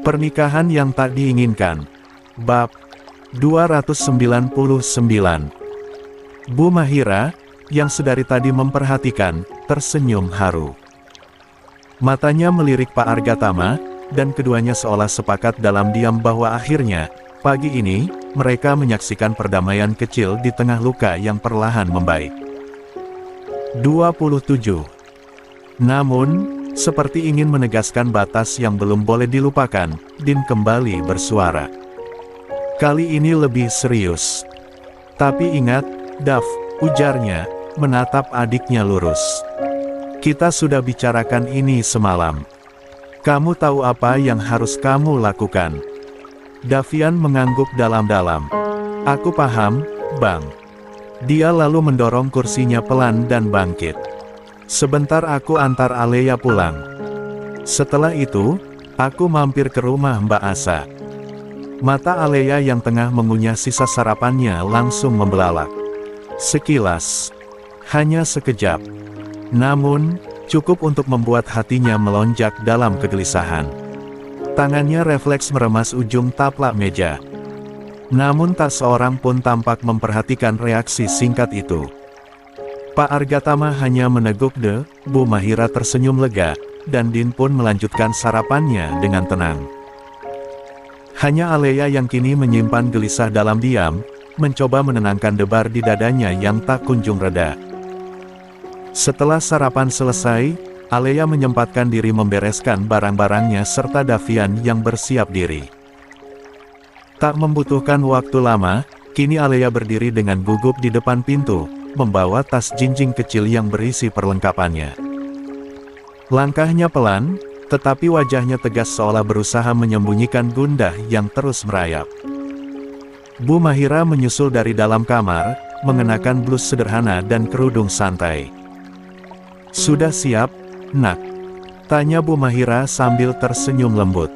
Pernikahan yang tak diinginkan. Bab 299. Bu Mahira, yang sedari tadi memperhatikan, tersenyum haru. Matanya melirik Pak Argatama, dan keduanya seolah sepakat dalam diam bahwa akhirnya, pagi ini, mereka menyaksikan perdamaian kecil di tengah luka yang perlahan membaik. 27. Namun, seperti ingin menegaskan batas yang belum boleh dilupakan, Din kembali bersuara. Kali ini lebih serius. Tapi ingat, Dav, ujarnya, menatap adiknya lurus. Kita sudah bicarakan ini semalam. Kamu tahu apa yang harus kamu lakukan. Davian mengangguk dalam-dalam. Aku paham, Bang. Dia lalu mendorong kursinya pelan dan bangkit. Sebentar aku antar Alea pulang. Setelah itu, aku mampir ke rumah Mbak Asa. Mata Alea yang tengah mengunyah sisa sarapannya langsung membelalak. Sekilas. Hanya sekejap. Namun, cukup untuk membuat hatinya melonjak dalam kegelisahan. Tangannya refleks meremas ujung taplak meja. Namun tak seorang pun tampak memperhatikan reaksi singkat itu. Pak Argatama hanya meneguk Bu Mahira tersenyum lega, dan Din pun melanjutkan sarapannya dengan tenang. Hanya Alea yang kini menyimpan gelisah dalam diam, mencoba menenangkan debar di dadanya yang tak kunjung reda. Setelah sarapan selesai, Alea menyempatkan diri membereskan barang-barangnya serta Davian yang bersiap diri. Tak membutuhkan waktu lama, kini Alea berdiri dengan gugup di depan pintu, membawa tas jinjing kecil yang berisi perlengkapannya. Langkahnya pelan, tetapi wajahnya tegas seolah berusaha menyembunyikan gundah yang terus merayap. Bu Mahira menyusul dari dalam kamar, mengenakan blus sederhana dan kerudung santai. Sudah siap, Nak? Tanya Bu Mahira sambil tersenyum lembut.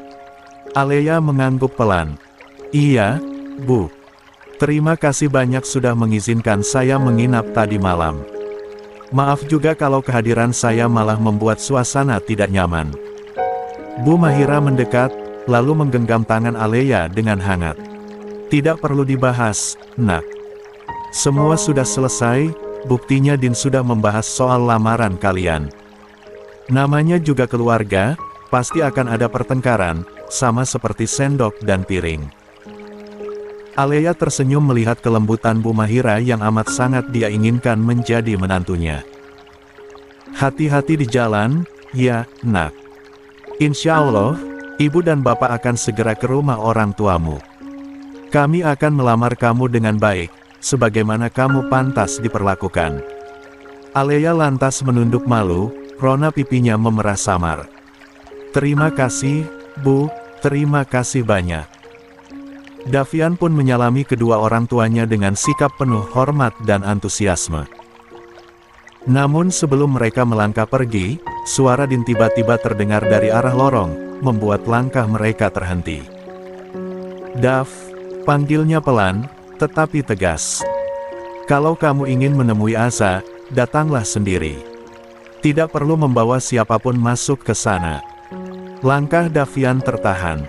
Alea mengangguk pelan. Iya, Bu. Terima kasih banyak sudah mengizinkan saya menginap tadi malam. Maaf juga kalau kehadiran saya malah membuat suasana tidak nyaman. Bu Mahira mendekat, lalu menggenggam tangan Alea dengan hangat. Tidak perlu dibahas, Nak. Semua sudah selesai, buktinya Din sudah membahas soal lamaran kalian. Namanya juga keluarga, pasti akan ada pertengkaran, sama seperti sendok dan piring. Alea tersenyum melihat kelembutan Bu Mahira yang amat sangat dia inginkan menjadi menantunya. Hati-hati di jalan, ya, Nak. Insya Allah, Ibu dan Bapak akan segera ke rumah orang tuamu. Kami akan melamar kamu dengan baik, sebagaimana kamu pantas diperlakukan. Alea lantas menunduk malu, rona pipinya memerah samar. Terima kasih, Bu, terima kasih banyak. Davian pun menyalami kedua orang tuanya dengan sikap penuh hormat dan antusiasme. Namun sebelum mereka melangkah pergi, suara Din tiba-tiba terdengar dari arah lorong, membuat langkah mereka terhenti. Dav, panggilnya pelan, tetapi tegas. Kalau kamu ingin menemui Asa, datanglah sendiri. Tidak perlu membawa siapapun masuk ke sana. Langkah Davian tertahan.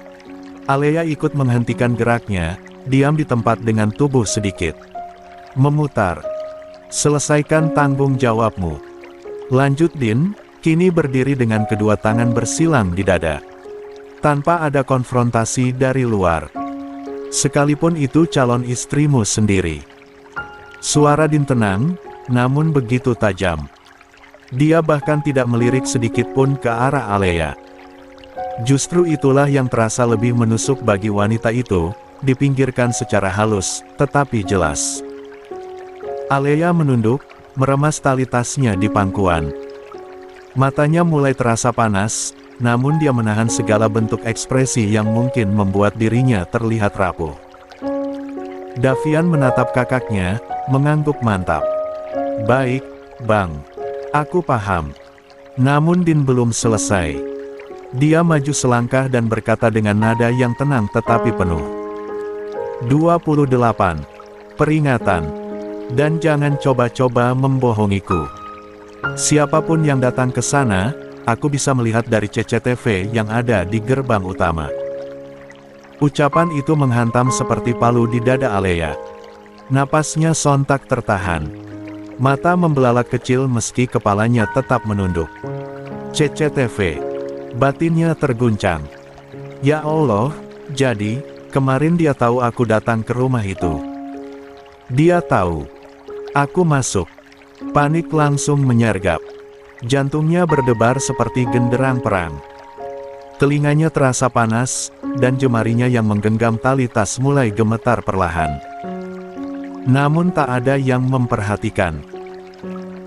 Alea ikut menghentikan geraknya, diam di tempat dengan tubuh sedikit memutar. Selesaikan tanggung jawabmu. Lanjut Din, kini berdiri dengan kedua tangan bersilang di dada. Tanpa ada konfrontasi dari luar. Sekalipun itu calon istrimu sendiri. Suara Din tenang, namun begitu tajam. Dia bahkan tidak melirik sedikit pun ke arah Alea. Justru itulah yang terasa lebih menusuk bagi wanita itu, dipinggirkan secara halus, tetapi jelas. Alea menunduk, meremas tali tasnya di pangkuan. Matanya mulai terasa panas, namun dia menahan segala bentuk ekspresi yang mungkin membuat dirinya terlihat rapuh. Davian menatap kakaknya, mengangguk mantap. Baik, Bang. Aku paham. Namun Din belum selesai. Dia maju selangkah dan berkata dengan nada yang tenang tetapi penuh 28. Peringatan. Dan jangan coba-coba membohongiku. Siapapun yang datang ke sana, aku bisa melihat dari CCTV yang ada di gerbang utama. Ucapan itu menghantam seperti palu di dada Alea. Napasnya sontak tertahan. Mata membelalak kecil meski kepalanya tetap menunduk. CCTV. Batinnya terguncang. Ya Allah, jadi, kemarin dia tahu aku datang ke rumah itu. Dia tahu. Aku masuk. Panik langsung menyergap. Jantungnya berdebar seperti genderang perang. Telinganya terasa panas, dan jemarinya yang menggenggam tali tas mulai gemetar perlahan. Namun tak ada yang memperhatikan.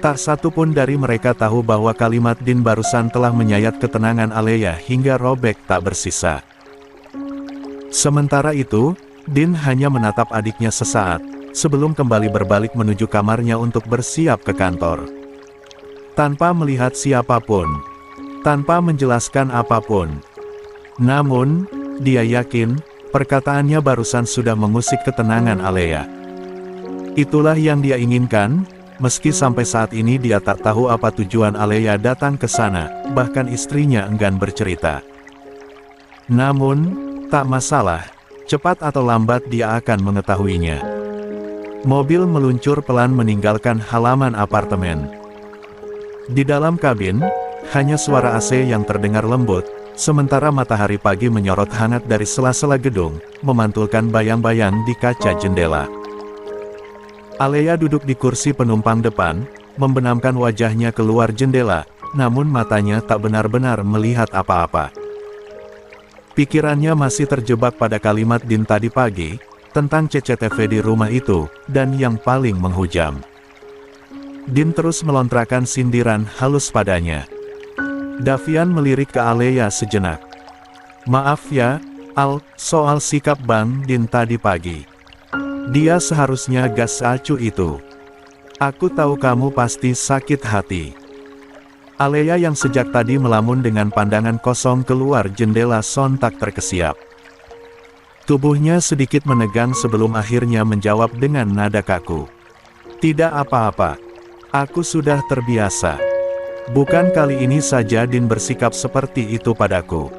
Tak satu pun dari mereka tahu bahwa kalimat Din barusan telah menyayat ketenangan Alea hingga robek tak bersisa. Sementara itu, Din hanya menatap adiknya sesaat, sebelum kembali berbalik menuju kamarnya untuk bersiap ke kantor. Tanpa melihat siapapun, tanpa menjelaskan apapun. Namun, dia yakin, perkataannya barusan sudah mengusik ketenangan Alea. Itulah yang dia inginkan, meski sampai saat ini dia tak tahu apa tujuan Alea datang ke sana, bahkan istrinya enggan bercerita. Namun, tak masalah, cepat atau lambat dia akan mengetahuinya. Mobil meluncur pelan meninggalkan halaman apartemen. Di dalam kabin, hanya suara AC yang terdengar lembut, sementara matahari pagi menyorot hangat dari sela-sela gedung, memantulkan bayang-bayang di kaca jendela. Alea duduk di kursi penumpang depan, membenamkan wajahnya keluar jendela, namun matanya tak benar-benar melihat apa-apa. Pikirannya masih terjebak pada kalimat Din tadi pagi, tentang CCTV di rumah itu, dan yang paling menghujam. Din terus melontarkan sindiran halus padanya. Davian melirik ke Alea sejenak. Maaf ya, Al, soal sikap Bang Din tadi pagi. Dia seharusnya gas acu itu. Aku tahu kamu pasti sakit hati. Alea yang sejak tadi melamun dengan pandangan kosong keluar jendela sontak terkesiap. Tubuhnya sedikit menegang sebelum akhirnya menjawab dengan nada kaku. Tidak apa-apa. Aku sudah terbiasa. Bukan kali ini saja Din bersikap seperti itu padaku.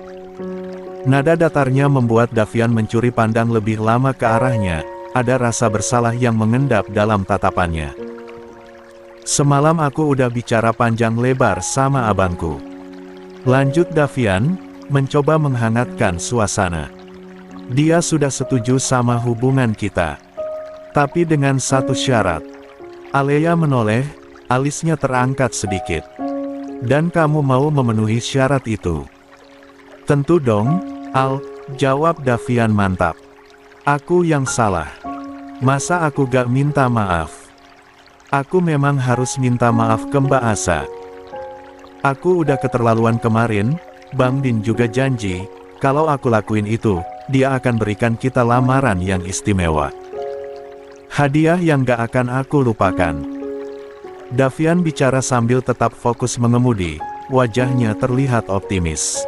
Nada datarnya membuat Davian mencuri pandang lebih lama ke arahnya, ada rasa bersalah yang mengendap dalam tatapannya. Semalam aku udah bicara panjang lebar sama abangku. Lanjut Davian, mencoba menghangatkan suasana. Dia sudah setuju sama hubungan kita. Tapi dengan satu syarat. Alea menoleh, alisnya terangkat sedikit. Dan kamu mau memenuhi syarat itu? Tentu dong, Al, jawab Davian mantap. Aku yang salah. Masa aku gak minta maaf? Aku memang harus minta maaf ke Mbak Asa. Aku udah keterlaluan kemarin, Bang Din juga janji, kalau aku lakuin itu, dia akan berikan kita lamaran yang istimewa. Hadiah yang gak akan aku lupakan. Davian bicara sambil tetap fokus mengemudi, wajahnya terlihat optimis.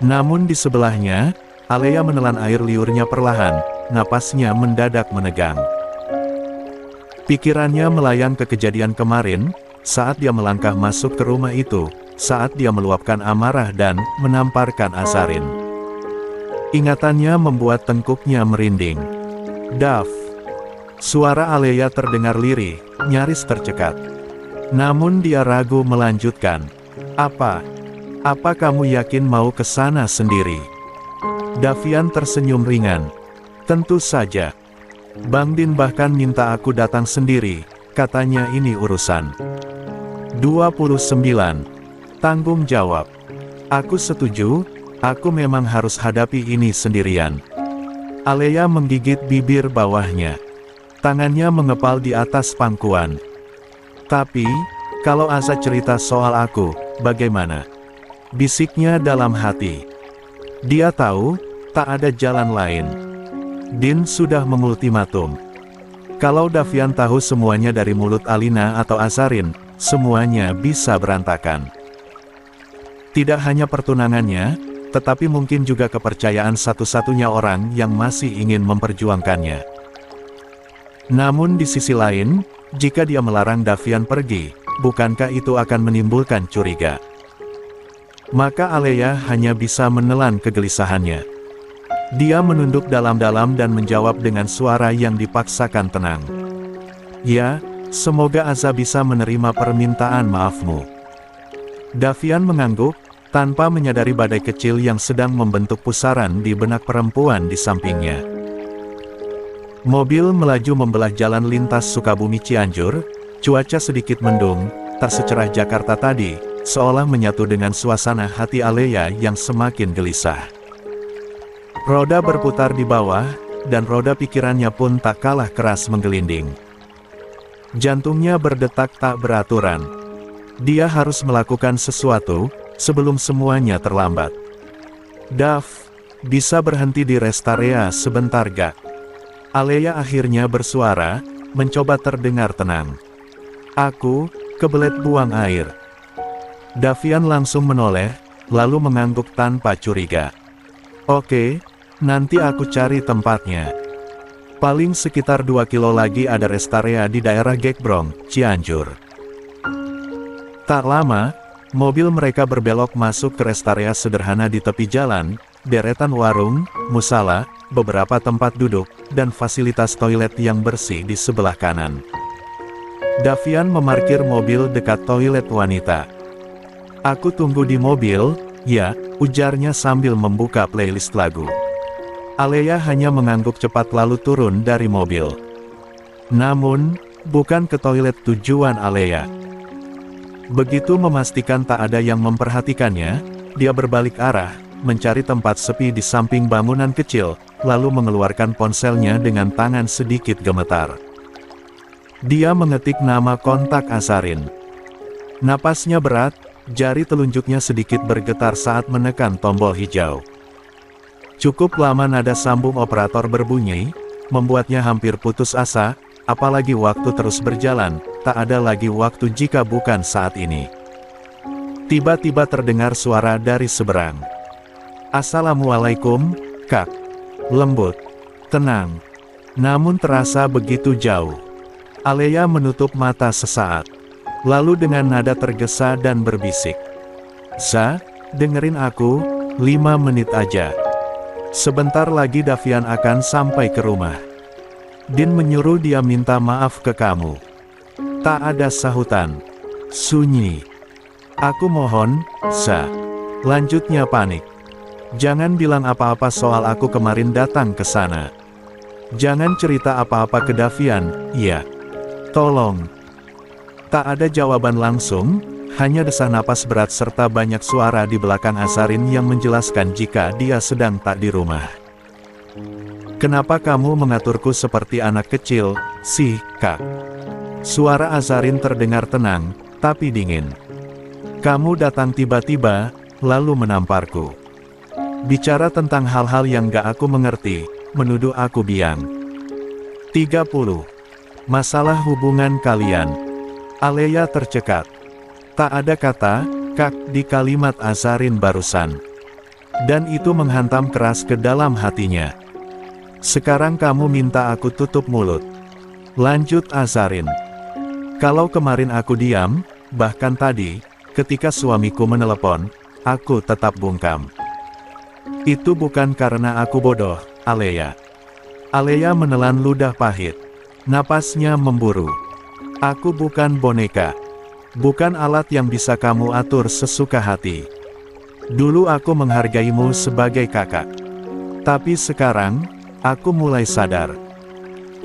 Namun di sebelahnya, Alea menelan air liurnya perlahan, napasnya mendadak menegang. Pikirannya melayang ke kejadian kemarin, saat dia melangkah masuk ke rumah itu, saat dia meluapkan amarah dan menamparkan Asarin. Ingatannya membuat tengkuknya merinding. Dav. Suara Alea terdengar lirih, nyaris tercekat. Namun dia ragu melanjutkan. Apa kamu yakin mau ke sana sendiri? Davian tersenyum ringan. Tentu saja. Bang Din bahkan minta aku datang sendiri, katanya ini urusan 29. Tanggung jawab. Aku setuju. Aku memang harus hadapi ini sendirian. Alea menggigit bibir bawahnya. Tangannya mengepal di atas pangkuan. Tapi, kalau Asa cerita soal aku, bagaimana? Bisiknya dalam hati. Dia tahu, tak ada jalan lain. Din sudah mengultimatum. Kalau Davian tahu semuanya dari mulut Alina atau Asarin, semuanya bisa berantakan. Tidak hanya pertunangannya, tetapi mungkin juga kepercayaan satu-satunya orang yang masih ingin memperjuangkannya. Namun di sisi lain, jika dia melarang Davian pergi, bukankah itu akan menimbulkan curiga? Maka Alea hanya bisa menelan kegelisahannya. Dia menunduk dalam-dalam dan menjawab dengan suara yang dipaksakan tenang. Ya, semoga Aza bisa menerima permintaan maafmu. Davian mengangguk, tanpa menyadari badai kecil yang sedang membentuk pusaran di benak perempuan di sampingnya. Mobil melaju membelah jalan lintas Sukabumi Cianjur, cuaca sedikit mendung, tak secerah Jakarta tadi, seolah menyatu dengan suasana hati Alea yang semakin gelisah. Roda berputar di bawah, dan roda pikirannya pun tak kalah keras menggelinding. Jantungnya berdetak tak beraturan. Dia harus melakukan sesuatu, sebelum semuanya terlambat. Dav, bisa berhenti di rest area sebentar gak? Alea akhirnya bersuara, mencoba terdengar tenang. Aku, kebelet buang air. Davian langsung menoleh, lalu mengangguk tanpa curiga. Oke, nanti aku cari tempatnya. Paling sekitar 2 kilo lagi ada rest area di daerah Gekbrong, Cianjur. Tak lama, mobil mereka berbelok masuk ke rest area sederhana di tepi jalan, deretan warung, musala, beberapa tempat duduk, dan fasilitas toilet yang bersih di sebelah kanan. Davian memarkir mobil dekat toilet wanita. Aku tunggu di mobil, ya, ujarnya sambil membuka playlist lagu. Alea hanya mengangguk cepat lalu turun dari mobil. Namun, bukan ke toilet tujuan Alea. Begitu memastikan tak ada yang memperhatikannya, dia berbalik arah, mencari tempat sepi di samping bangunan kecil, lalu mengeluarkan ponselnya dengan tangan sedikit gemetar. Dia mengetik nama kontak Azarin. Napasnya berat, jari telunjuknya sedikit bergetar saat menekan tombol hijau. Cukup lama nada sambung operator berbunyi, membuatnya hampir putus asa, apalagi waktu terus berjalan, tak ada lagi waktu jika bukan saat ini. Tiba-tiba terdengar suara dari seberang. Assalamualaikum, Kak. Lembut, tenang, namun terasa begitu jauh. Alea menutup mata sesaat, lalu dengan nada tergesa dan berbisik. Za, dengerin aku, 5 menit aja. Sebentar lagi Davian akan sampai ke rumah. Din menyuruh dia minta maaf ke kamu. Tak ada sahutan. Sunyi. Aku mohon, Za. Lanjutnya panik. Jangan bilang apa-apa soal aku kemarin datang ke sana. Jangan cerita apa-apa ke Davian, ya. Tolong. Tak ada jawaban langsung, hanya desah napas berat serta banyak suara di belakang Azarin yang menjelaskan jika dia sedang tak di rumah. Kenapa kamu mengaturku seperti anak kecil, sih, Kak? Suara Azarin terdengar tenang, tapi dingin. Kamu datang tiba-tiba, lalu menamparku. Bicara tentang hal-hal yang gak aku mengerti, menuduh aku biang. 30. Masalah hubungan kalian. Alea tercekat. Tak ada kata, Kak, di kalimat Azarin barusan. Dan itu menghantam keras ke dalam hatinya. Sekarang kamu minta aku tutup mulut. Lanjut Azarin. Kalau kemarin aku diam, bahkan tadi, ketika suamiku menelepon, aku tetap bungkam. Itu bukan karena aku bodoh, Alea. Alea menelan ludah pahit. Napasnya memburu. Aku bukan boneka. Bukan alat yang bisa kamu atur sesuka hati. Dulu aku menghargaimu sebagai kakak. Tapi sekarang, aku mulai sadar.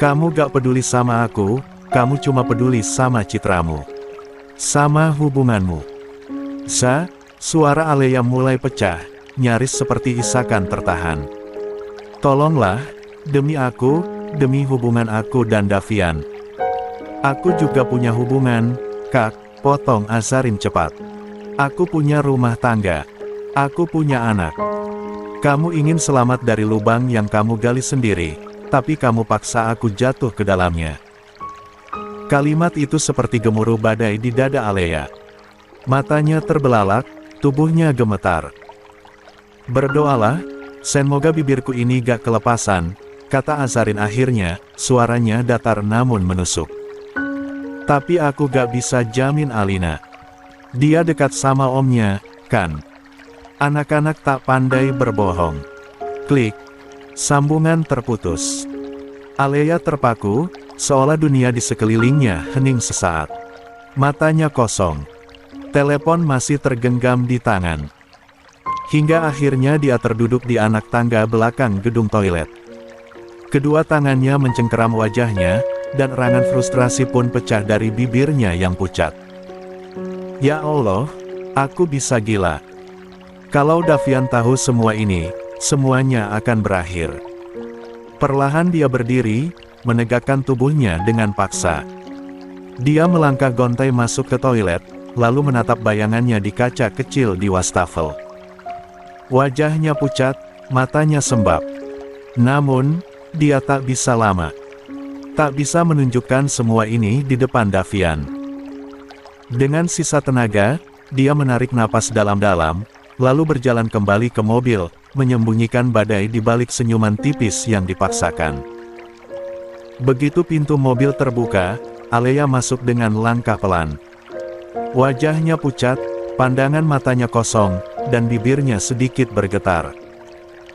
Kamu gak peduli sama aku, kamu cuma peduli sama citramu. Sama hubunganmu. Za, suara Alea mulai pecah, nyaris seperti isakan tertahan. Tolonglah, demi aku, demi hubungan aku dan Davian. Aku juga punya hubungan, Kak. Potong Azarin cepat. Aku punya rumah tangga. Aku punya anak. Kamu ingin selamat dari lubang yang kamu gali sendiri, tapi kamu paksa aku jatuh ke dalamnya. Kalimat itu seperti gemuruh badai di dada Alea. Matanya terbelalak, tubuhnya gemetar. Berdoalah, semoga bibirku ini gak kelepasan, kata Azarin akhirnya, suaranya datar namun menusuk. Tapi aku gak bisa jamin Alina. Dia dekat sama omnya, kan? Anak-anak tak pandai berbohong. Klik. Sambungan terputus. Alea terpaku, seolah dunia di sekelilingnya hening sesaat. Matanya kosong. Telepon masih tergenggam di tangan. Hingga akhirnya dia terduduk di anak tangga belakang gedung toilet. Kedua tangannya mencengkeram wajahnya, dan erangan frustrasi pun pecah dari bibirnya yang pucat. Ya Allah, aku bisa gila. Kalau Davian tahu semua ini, semuanya akan berakhir. Perlahan dia berdiri, menegakkan tubuhnya dengan paksa. Dia melangkah gontai masuk ke toilet, lalu menatap bayangannya di kaca kecil di wastafel. Wajahnya pucat, matanya sembab. Namun, dia tak bisa lama. Tak bisa menunjukkan semua ini di depan Davian. Dengan sisa tenaga, dia menarik napas dalam-dalam, lalu berjalan kembali ke mobil, menyembunyikan badai di balik senyuman tipis yang dipaksakan. Begitu pintu mobil terbuka, Alea masuk dengan langkah pelan. Wajahnya pucat, pandangan matanya kosong, dan bibirnya sedikit bergetar.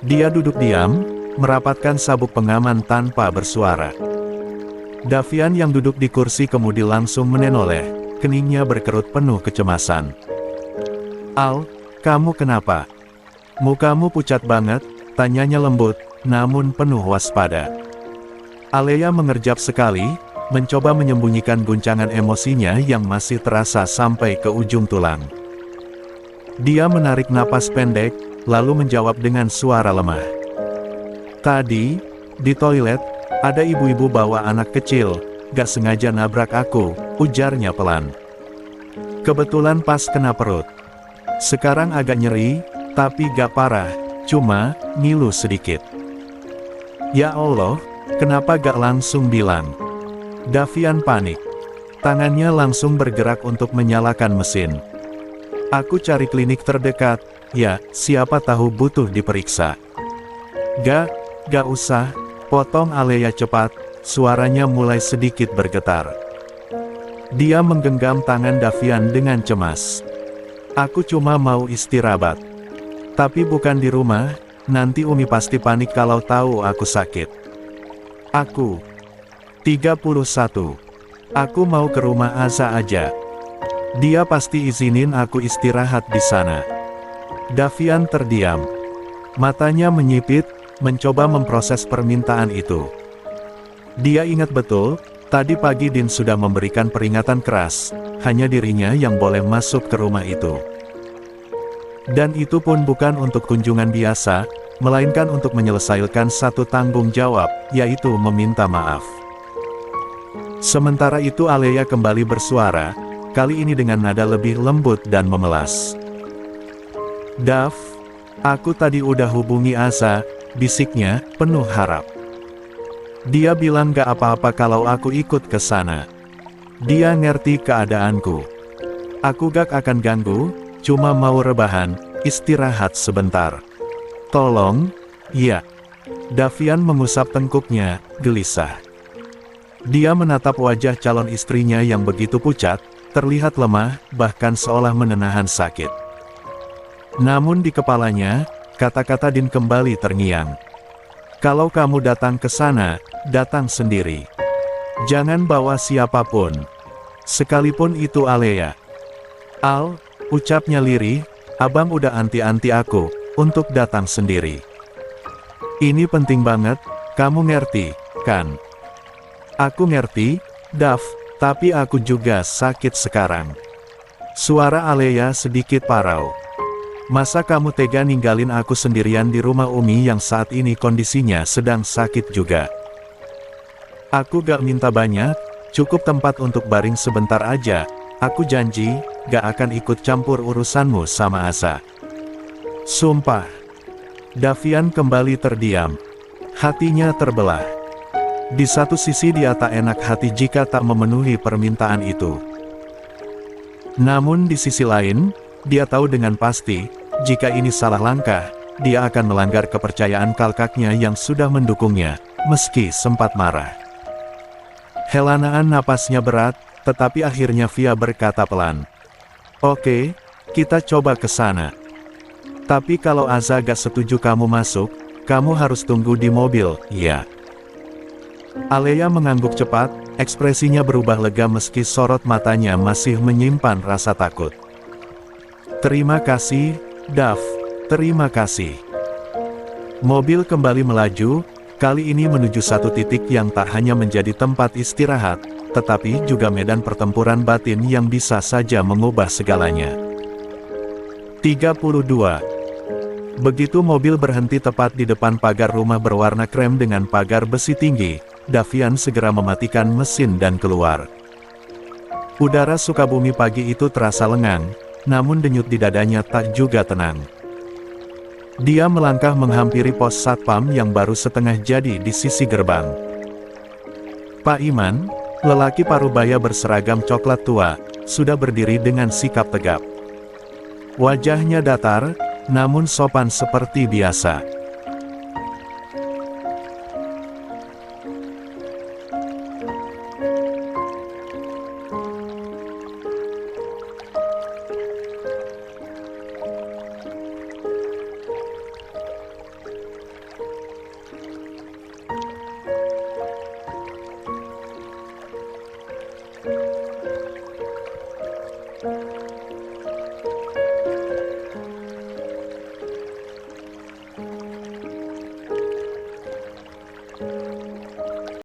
Dia duduk diam, merapatkan sabuk pengaman tanpa bersuara. Davian yang duduk di kursi kemudi langsung menoleh, keningnya berkerut penuh kecemasan. Al, kamu kenapa? Mukamu pucat banget, tanyanya lembut, namun penuh waspada. Alea mengerjap sekali, mencoba menyembunyikan guncangan emosinya yang masih terasa sampai ke ujung tulang. Dia menarik napas pendek, lalu menjawab dengan suara lemah. Tadi, di toilet, ada ibu-ibu bawa anak kecil, gak sengaja nabrak aku, ujarnya pelan. Kebetulan pas kena perut. Sekarang agak nyeri, tapi gak parah, cuma ngilu sedikit. Ya Allah, kenapa gak langsung bilang? Davian panik. Tangannya langsung bergerak untuk menyalakan mesin. Aku cari klinik terdekat, ya, siapa tahu butuh diperiksa. Gak usah, potong Alea cepat, suaranya mulai sedikit bergetar. Dia menggenggam tangan Davian dengan cemas. Aku cuma mau istirahat. Tapi bukan di rumah, nanti Umi pasti panik kalau tahu aku sakit. Aku 31. Aku mau ke rumah Aza aja. Dia pasti izinin aku istirahat di sana. Davian terdiam. Matanya menyipit, mencoba memproses permintaan itu. Dia ingat betul, tadi pagi Din sudah memberikan peringatan keras, hanya dirinya yang boleh masuk ke rumah itu. Dan itu pun bukan untuk kunjungan biasa, melainkan untuk menyelesaikan satu tanggung jawab, yaitu meminta maaf. Sementara itu Alea kembali bersuara, kali ini dengan nada lebih lembut dan memelas. Dav, aku tadi udah hubungi Aza, bisiknya, penuh harap. Dia bilang gak apa-apa kalau aku ikut ke sana. Dia ngerti keadaanku. Aku gak akan ganggu, cuma mau rebahan, istirahat sebentar. Tolong, ya. Davian mengusap tengkuknya, gelisah. Dia menatap wajah calon istrinya yang begitu pucat, terlihat lemah, bahkan seolah menenahan sakit. Namun di kepalanya, kata-kata Din kembali terngiang. Kalau kamu datang ke sana, datang sendiri. Jangan bawa siapapun. Sekalipun itu Alea. Al, ucapnya lirih, abang udah anti-anti aku, untuk datang sendiri. Ini penting banget, kamu ngerti, kan? Aku ngerti, Dav, tapi aku juga sakit sekarang. Suara Alea sedikit parau. Masa kamu tega ninggalin aku sendirian di rumah Umi yang saat ini kondisinya sedang sakit juga? Aku gak minta banyak, cukup tempat untuk baring sebentar aja. Aku janji, gak akan ikut campur urusanmu sama Aza. Sumpah. Davian kembali terdiam. Hatinya terbelah. Di satu sisi dia tak enak hati jika tak memenuhi permintaan itu. Namun di sisi lain, dia tahu dengan pasti, jika ini salah langkah, dia akan melanggar kepercayaan kakaknya yang sudah mendukungnya, meski sempat marah. Helaan napasnya berat, tetapi akhirnya Via berkata pelan. Oke, kita coba ke sana. Tapi kalau Aza gak setuju kamu masuk, kamu harus tunggu di mobil, ya. Alea mengangguk cepat, ekspresinya berubah lega meski sorot matanya masih menyimpan rasa takut. Terima kasih, Dav. Terima kasih. Mobil kembali melaju, kali ini menuju satu titik yang tak hanya menjadi tempat istirahat, tetapi juga medan pertempuran batin yang bisa saja mengubah segalanya. 32. Begitu mobil berhenti tepat di depan pagar rumah berwarna krem dengan pagar besi tinggi, Davian segera mematikan mesin dan keluar. Udara Sukabumi pagi itu terasa lengang, namun denyut di dadanya tak juga tenang. Dia melangkah menghampiri pos satpam yang baru setengah jadi di sisi gerbang. Pak Iman, lelaki parubaya berseragam coklat tua, sudah berdiri dengan sikap tegap. Wajahnya datar, namun sopan seperti biasa.